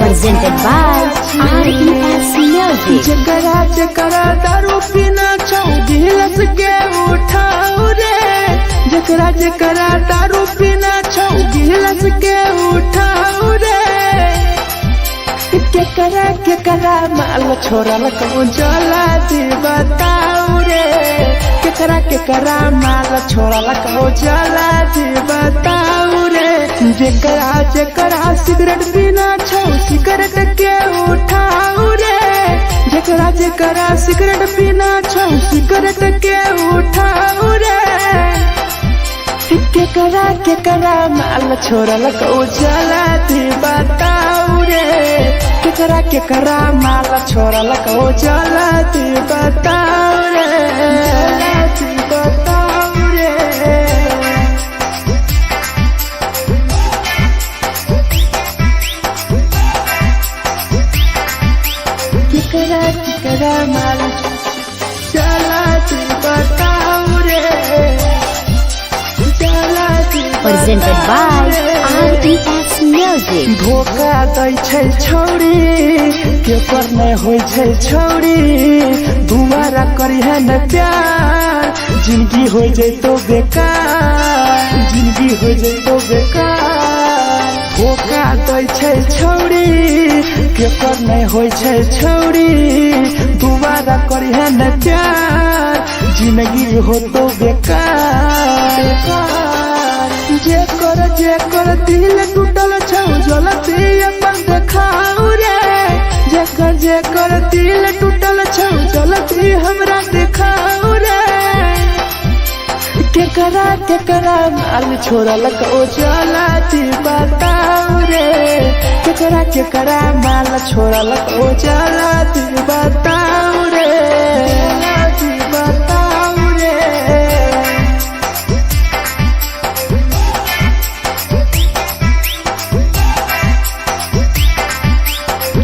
Presented by RES Music. जकरा जकरा दारू पीना छौ गिलास के उठाओ रे, जकरा जकरा दारू पीना छौ गिलास के उठाओ रे। केकरा माल छोड़ल कहूँ जला दी बताओ रे, केकरा माल छोड़ल कहूँ जला दी बताओ रे। जकरा सिगरेट पीना छौ सिगरेट के उठाओ रे, जकरा सिगरेट पीना छौ सिगरेट के उठाओ रे। केकरा माल छोड़ल कहूँ जला दी बताओ रे, केकरा माल छोड़ल कहूँ जला दी बताओ रे, जला दी बताओ रे। केकरा माल जला दी बताओ रे, जला दी। Presented by RES Music. धोखा दै छै छौरी केकर नहीं होय छै छौरी, दुबारा करिहे न प्यार जिंदगी हो जैतो बेकार, जिंदगी हो जैतो बेकार। धोखा दै छै छौरी केकर नहीं होय छै छौरी, दुबारा करिहे न प्यार जिंदगी हो तो बेकार। जेकर दिल टूटल छौ जलती अपन देखाओ रे, जेकर दिल टूटल छौ जलती हमरा देखाओ रे। केकरा माल छोड़ल कहूँ जला दी बताओ रे, केकरा माल छोड़ल कहूँ जला दी बताओ रे, जला दी बताओ रे।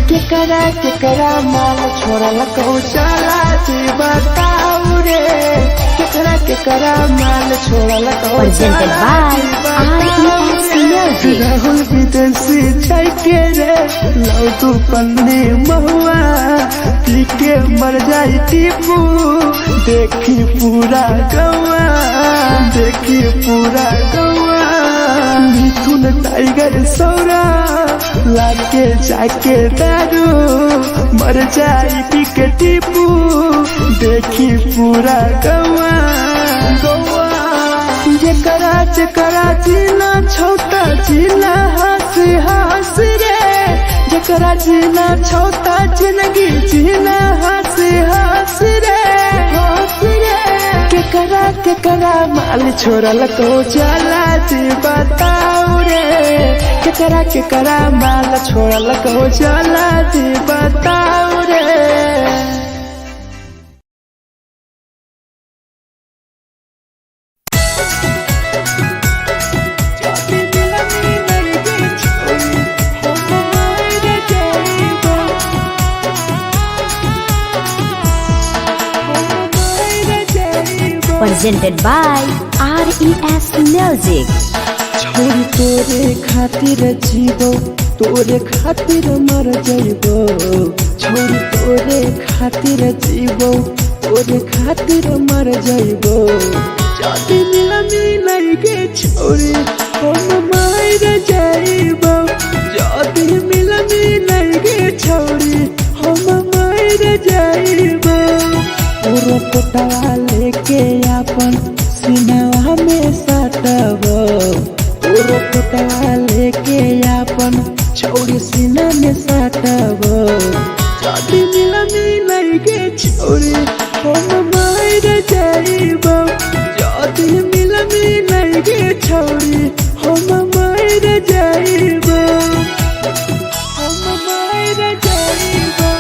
केकरा माल छोड़ल कहूँ जला दी बताओ रे, केकरा माल छोड़ल कहूँ Presented by RES Music. Rahul विदेशी छै के रे लौ तू पन्नी महुआ, पी के मर जाई टीपू देखी पूरा गौआ, देखी पूरा गौआ। मिथुन टाइगर सौरा लाके जाके दारू मर जाई पी के टीपू देखी पूरा गौआ, गौआ। जकरा जीना छौता जीना हंसी हंसी रे, जकरा जीना छौता जिंदगी जीना हंसी हंसी रे, हंसी रे। केकरा माल छोड़ल कहूँ जला दी बताओ रे, केकरा माल छोड़ल कहूँ जला दी बताओ रे। Presented by RES Music. छोरी तोरे खातिर जीवो तोरे खातिर मर जइबो, छोरी तोरे खातिर जीवो तोरे खातिर मर जइबो। जाति मिलनी गे छोरी हम मर जइबो, जाति मिलनी गे छोरी हम मर जइबो। पूरा पोटवा लेके अपन सीनावा में सटबो, पूरा पोटवा लेके अपन छौरी सीना में सटबो। जाति मिलनी गे छोरी हम मर जइबो, जाति मिलनी गे छोरी हम मर जइबो, हम मर जइबो।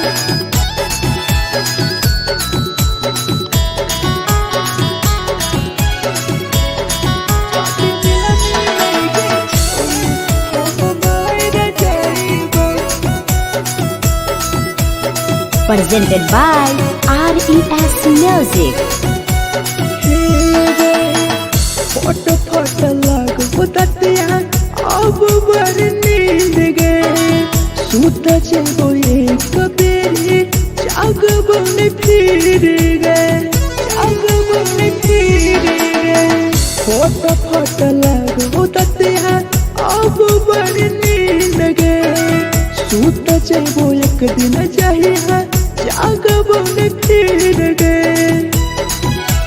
presented by RES Music. फोट फोट लागो ततिया अब बर नींद गए सूत चलो एक बेरी जाग बन फिर गए फोट फोट लागो ततिया अब बर नींद गए सूत चलो एक दिन चाहिए जाग बन फिर गए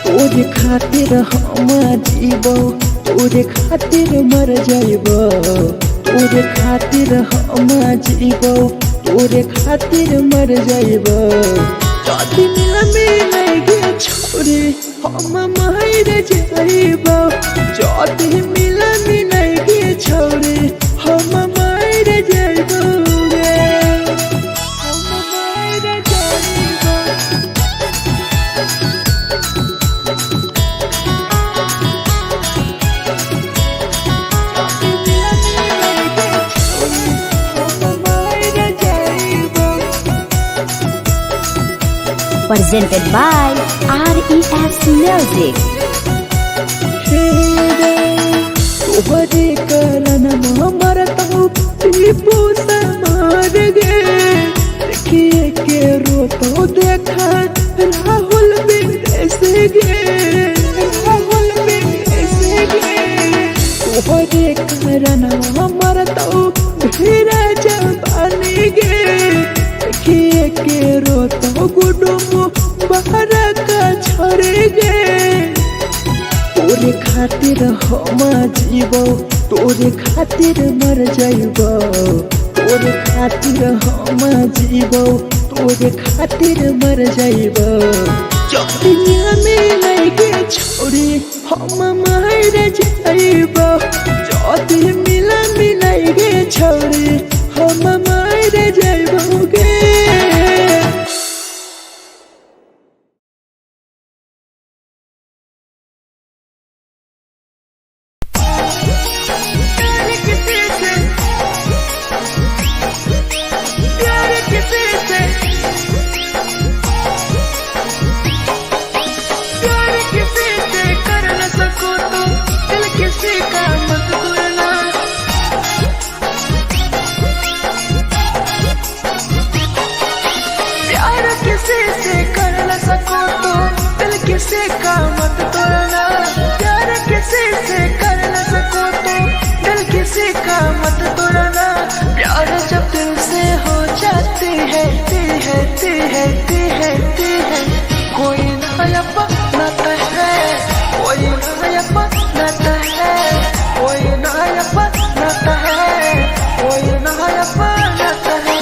तोरे खातिर हम जीबो तोरे खातिर मर जाइबो तोरे खातिर हम जीबो तोरे खातिर मर जाइबो जदी मिल गे छोरे हम मर जाइबो जदी मिल गे छोरे हम मर जाइबो Presented by RES Music. तोहरे कारण मरता टीपू समार गे देखिए के रोतो देखा राहुल विदेश गे तोहरे कारण मरता भीरा जवानी गे देखिए के रोतो गुडुमो बाहर का छोड़ गे तोरे खातिर हम जीबो तोरे खातिर मर जाइबो तोरे खातिर हम जीबो तोरे खातिर मर जाइबो दुनिया में लगे छोड़ी हम मर जाइबो जदी मिला गे छोड़ी हम मर जाइबो गे किसी का मत तोड़ना प्यार किसी से कर न सको तो दिल किसी का मत तोड़ना प्यार जब दिल से हो जाती है कोई नया बनाता है कोई नया बनाता है कोई नया बनाता है कोई नया बनाता है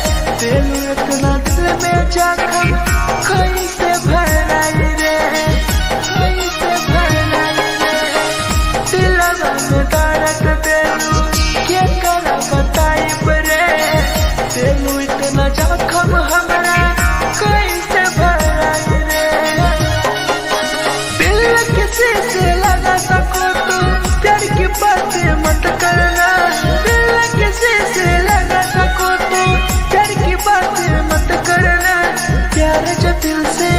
इतना दिल में जख्म कैसे भराई रे कैसे भराई रे दिलवा में दर्द देलू क्या कर बताई रे देलू इतना जख्म हमरा कैसे भराई रे दिल किसी से लगा सको तो प्यार की बातें मत करना दिल किसी से लगा सको तो प्यार की बातें मत करना प्यार जब दिल से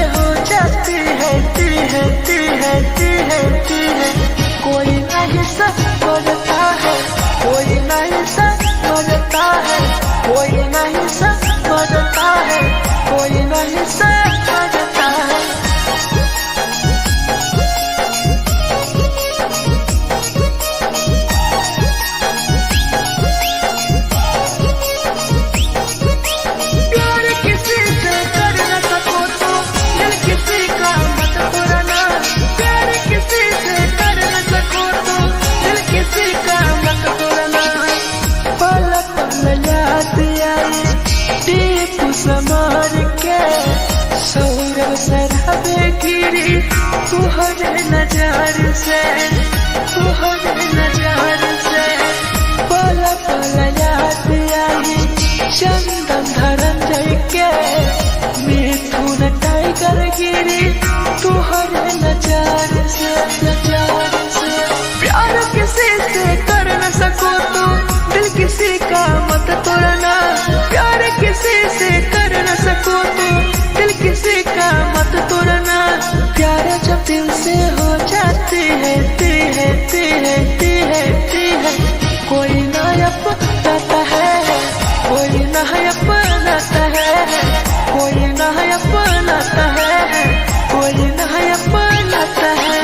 गिरी तुहरे नजर से, तुहरे नजर से। पल पल याद आई चंदन धरंजय के, मिथुन टाइगर गिरी तुहरे नजर से, नजर से। प्यार किसी से कर न सको तो दिल किसी का मत तोड़ना, प्यार किसी से कर न सको तो दिल किसी का मत तोड़ना। प्यार जब दिल से हो जाती है कोई ना अपनाता है, कोई ना अपनाता है, कोई ना अपनाता है, कोई ना अपनाता है।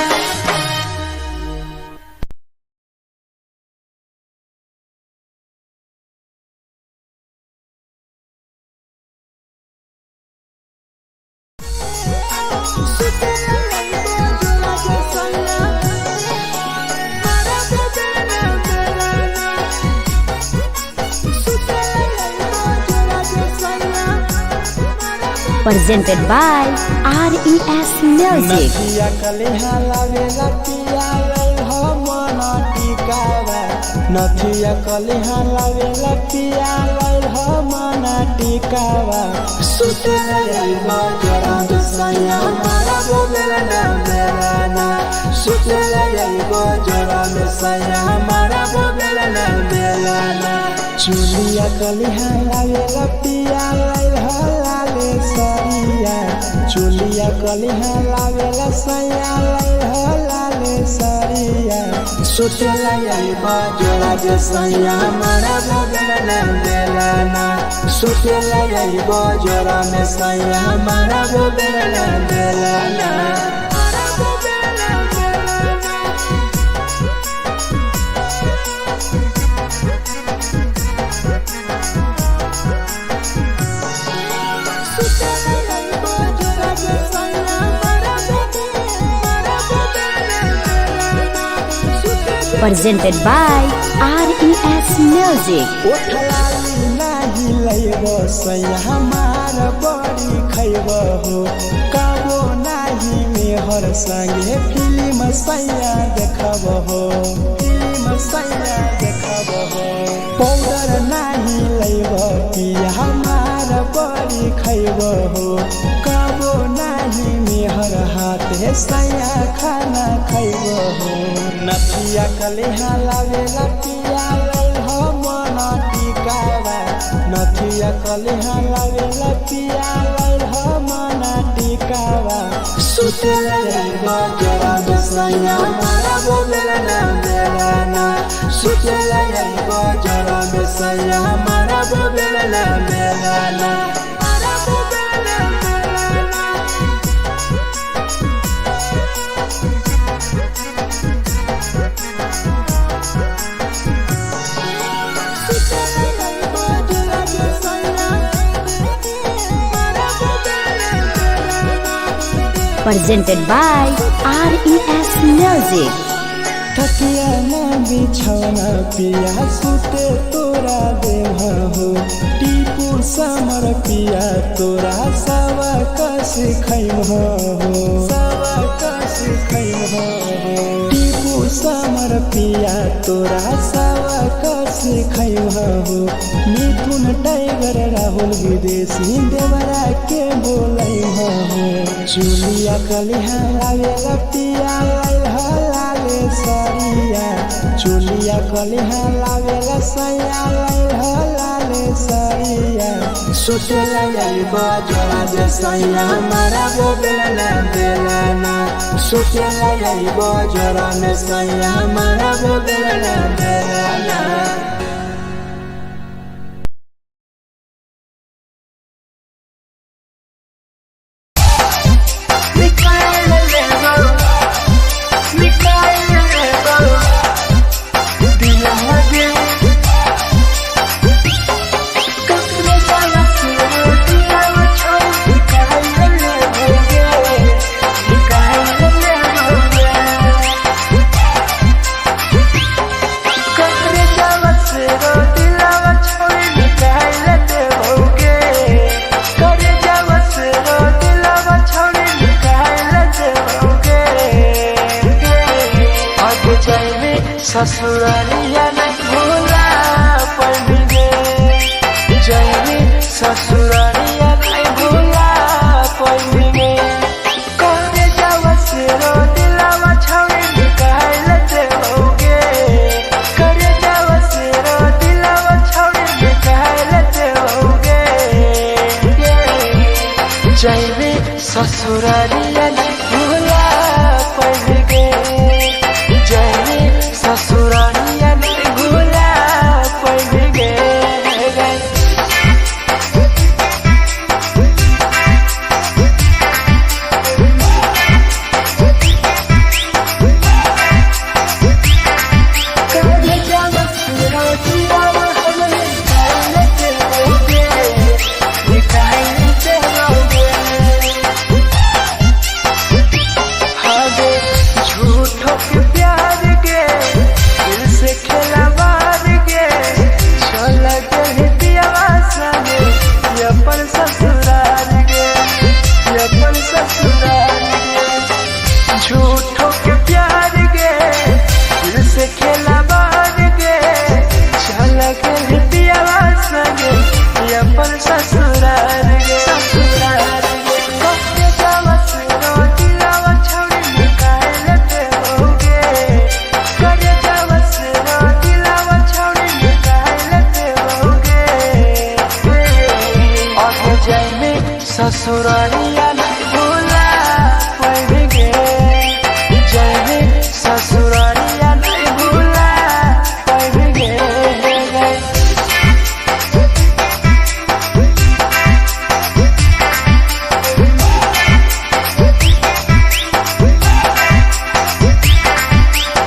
Presented by RES Music. नथिया कलिहा लावेला पिया लई हो मना टिकावा, नथिया कलिहा लावेला पिया लई हो मना टिकावा। सुते लई बजरा सैया मारा बोलेला ना मेरा ना, सुते लई बजरा सैया मारा बोलेला ना मेरा ना। चुलिया कलिहा लावेला पिया लई हो लाले सरिया, चुलिया कलिहा लावेला सैया लई हो लाले सरिया। सुते लई बजरा सैया मारा बोलेला ना मेरा ना, सुते लई बजरा सैया मारा बोलेला ना मेरा ना। Presented by RES Music. ओठलाली नाही लइबो सैया हमार बड़ी खइबो हो, काबो नाही मेहर संगे फिल्म सैया देखबो हो, फिल्म सैया देखबो हो। पाउडर नाही लइबो पिया हमार बड़ी खइबो हो, काबो नाही मेहर हाथे सैया खाना खइबो हो। नथिया कलिहा लावेला पिया लई हो मना टिकावा, नथिया कलिहा लावेला पिया लई हो मना टिकावा। सुते लई बजरा सैया मारा बोलेला ना मेरा ना, सुते लई बजरा सैया मारा बोलेला ना मेरा ना। Presented by RES Music. तकिया ना बिछौना पिया सुते तोरा देह हो, टीपू समर पिया तोरा सवा कस खैम हो, सवा कस खैम हो। टीपू समर पिया तोरा सवा कस खैम हो। मिथुन टाइगर राहुल विदेशी देवरा के बोलै हो। चुलिया कलिहा लावेला पिया लई हो लाले सरिया, चुलिया कलिहा लावेला सैया लई हो लाले सरिया। सुते लई बजरा सैया मारा बोलेला ना मेरा ना, सुते लई बजरा सैया मारा बोलेला ना मेरा ना। जाए ससुरारिया नहीं भूला पड़ेंगे, जाए ससुरारिया नहीं भूला पड़ेंगे। करे जावा से रो दिलावा छावे निकाल देओगे, करे जावा से रो दिलावा छावे निकाल देओगे। जाए ससुरारिया नहीं भूला पड़ेंगे, जाए ससुरारिया नहीं भूला पड़ेंगे। झूठों के प्यार गे दिल से खेला बार गे, चल के पियावा संगे अपन ससुराल गे, ससुराल गे। कटे जावा से रो दिलावा छौड़ी निकाल देओगे, करे जावा से रो दिलावा छौड़ी निकाल देओगे। और हो जाए ससुरालिया नहीं भूला पड़ेंगे, जाए ससुरालिया नहीं भूला पड़ेंगे।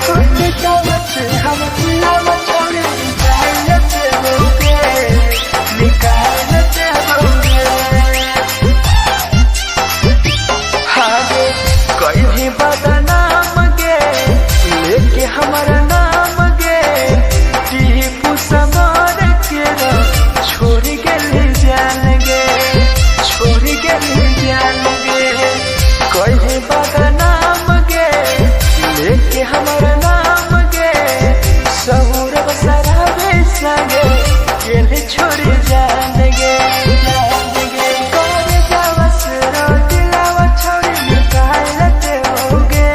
कुत्ते जावा से हम दिलावा छौड़ी निकाल देओगे, निकाल देओगे। कोई भी बदनाम गे लेके हमारा नाम गे, टीपू समर के छोड़ के ले जान गे, छोड़ के ले जान गे। कोई भी बदनाम गे लेके हमारा नाम गे, सहूर बसरावे संगे के छोड़ जान गे, जान गे। करे जावा से रो दिलावा छौड़ी निकाल देओगे,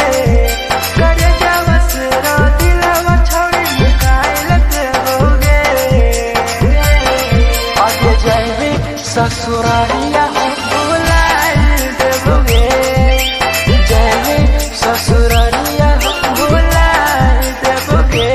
करे जावा से रो दिलावा छौड़ी निकाल देओगे। आगे जाए ससुरालिया भूला देओगे, जाए ससुरालिया भूला देओगे।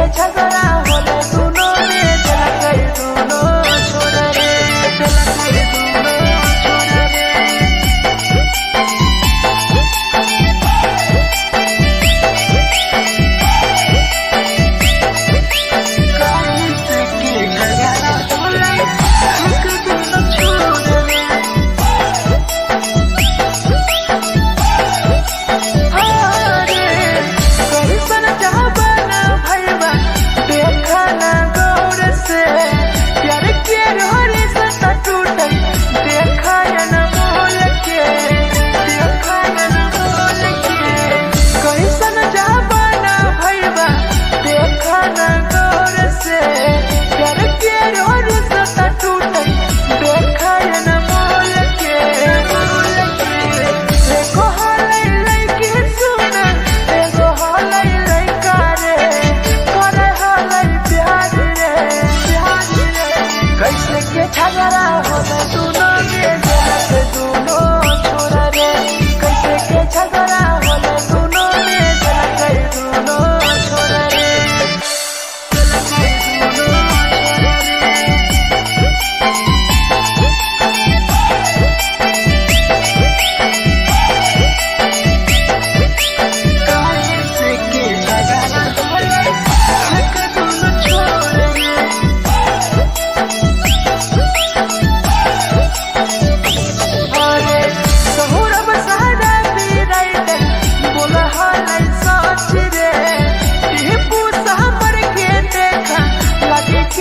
झगड़ा होले दुनो में जला गई दुनो छोड़ रे।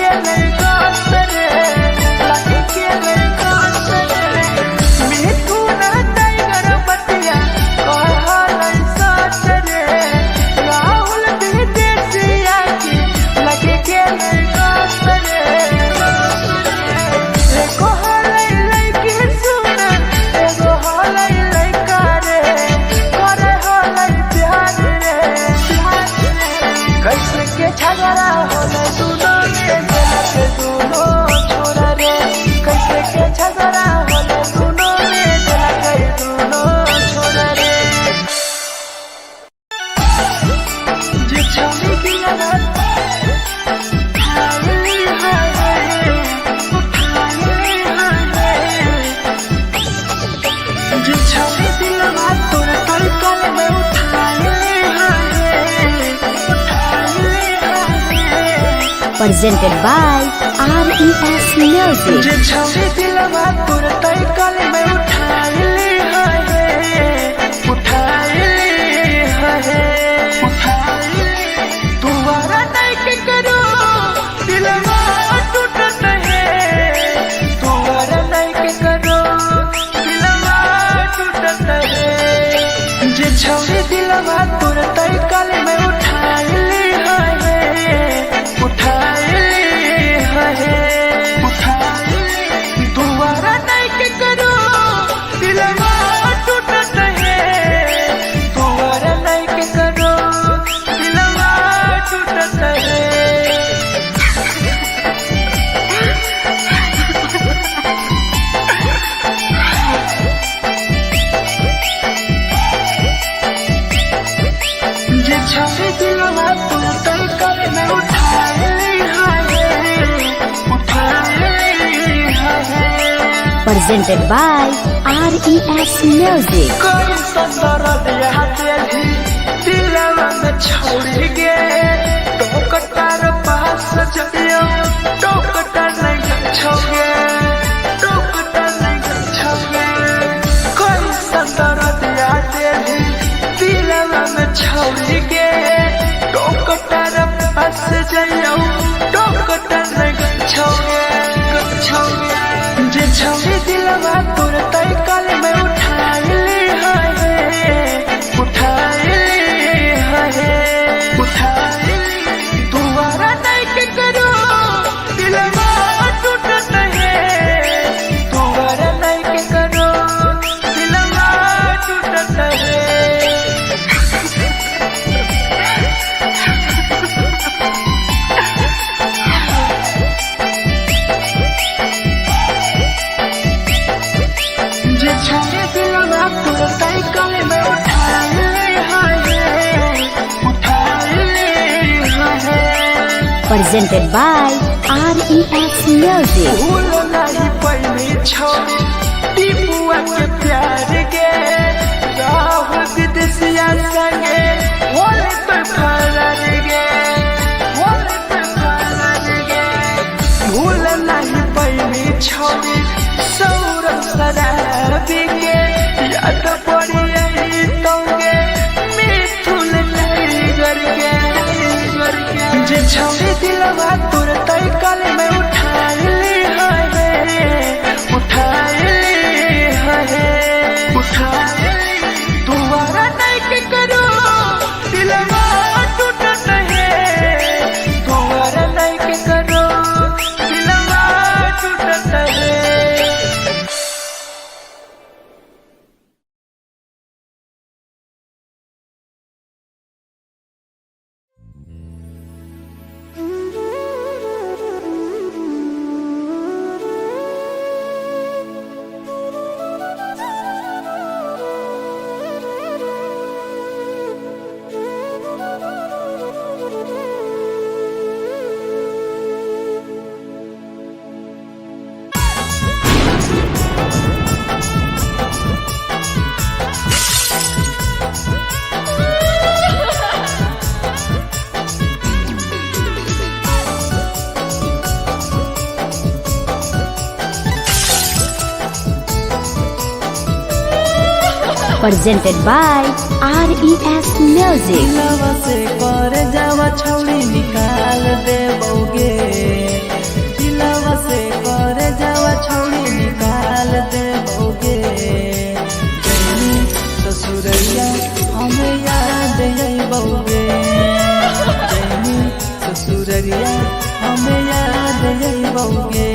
के लड़का सरे लगे के लड़का सरे मिठू ना टाइगर बतिया कहल सरे राहुल भी देसिया के लगे के लड़का सरे एगो हलै लड़की सुन एगो हलै लड़का रे करे हलै प्यार रे कैसे के झगड़ा होले दोनों में के दोनों छोरा रे कैसे के झगड़ा होले दोनों में के दोनों छोरा रे जे छौरी दिया ना हाय हाय जे छौरी दिया ना तोरा तलकल में उठाए presented by RES Music. जे छौरी दिलवा तोर तलकल में उठाए तुम्हारा नहीं के करो दिलवा टूटत है तुम्हारा नहीं के करो दिलवा टूटत है जे छौरी दिलवा तोर तलकल में उठाए दोबारा नहीं के करो दिलवा टूटत है दोबारा नहीं के करो दिलवा टूटत है जे छौरी दिलवा तोर तलकल में उठाए Presented by RES Music. कोई संदर दिया तेरी दिलवा में छोड़ के टोकटार पास चलियो टोकटार नहीं छोगे टोकटार नहीं छोगे कोई संदर दिया तेरी दिलवा में छोड़ के टोकटार पास चलियो टोकटार नहीं छोगे जे छौरी दिलवा तोर तलकल में उठाए दोबारा नहीं के करो दिलवा टूटत है दोबारा नहीं के करो दिलवा टूटत है जे छौरी दिलवा तोर तलकल में उठाए Presented by RES Music. भूल नहीं पैनी छौरी टीपुआ के प्यार के राहुल विदेशिया संगे होले तो फरार गे होले तो फरार गे भूल नहीं पैनी छौरी सौरभ शराबी के याद पड़ी यही तोगे मिठुन टाइगर के जे छौरी दिलवा तोर तलकल में उठाए दोबारा नहीं के करो दिलवा टूटत है दोबारा नहीं के करो दिलवा टूटत है presented by RES Music. दिलवा से कर जावा छौड़ी निकाल दे बोगे जइबोगे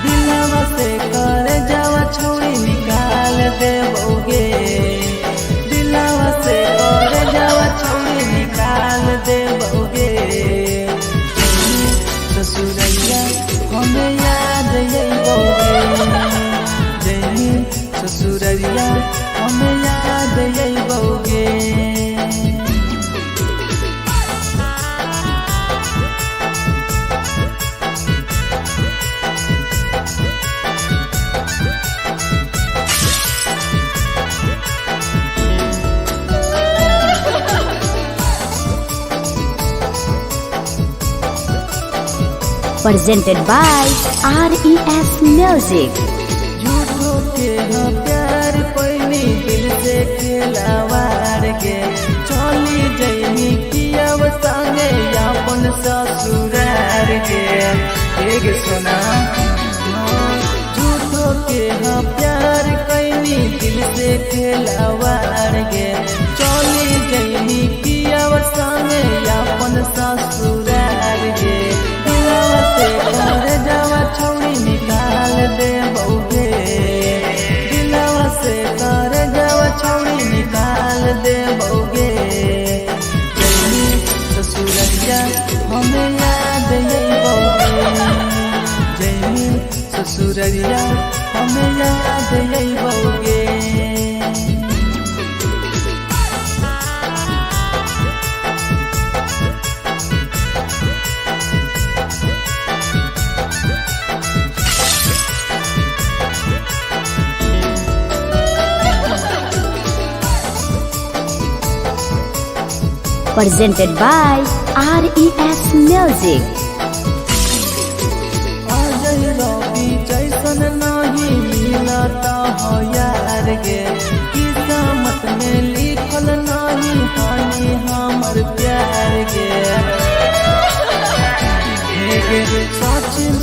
दिलवा से कर जावा छोड़ी निकाल देबोगे दिलवा से कर जावा छोड़ी निकाल देबोगे ससुरैया हमें याद जइबोगे जइनी ससुरैया हमें याद जइबोगे presented by RES Music. झूठो के हाँ प्यार पैनी दिल से खिलावार के चली जइनी कियब संगे अपन ससुरार के एक सुना झूठो के हाँ प्यार कैनी दिल से खिलावार के चली जइनी कियब संगे अपन ससुरार के कर जावा छोड़ी निकाल देबोगे दिलवा से कर जावा छोड़ी निकाल देबोगे जइनी ससुरैया हमें याद जइबोगे जइनी ससुरैया हमें याद जइबोगे Presented by RES Music. Ajay रवि जैसन नहीं मिलता हो यार गे किस्मत में लिखल नहीं हानि हमर प्यार गे सचिन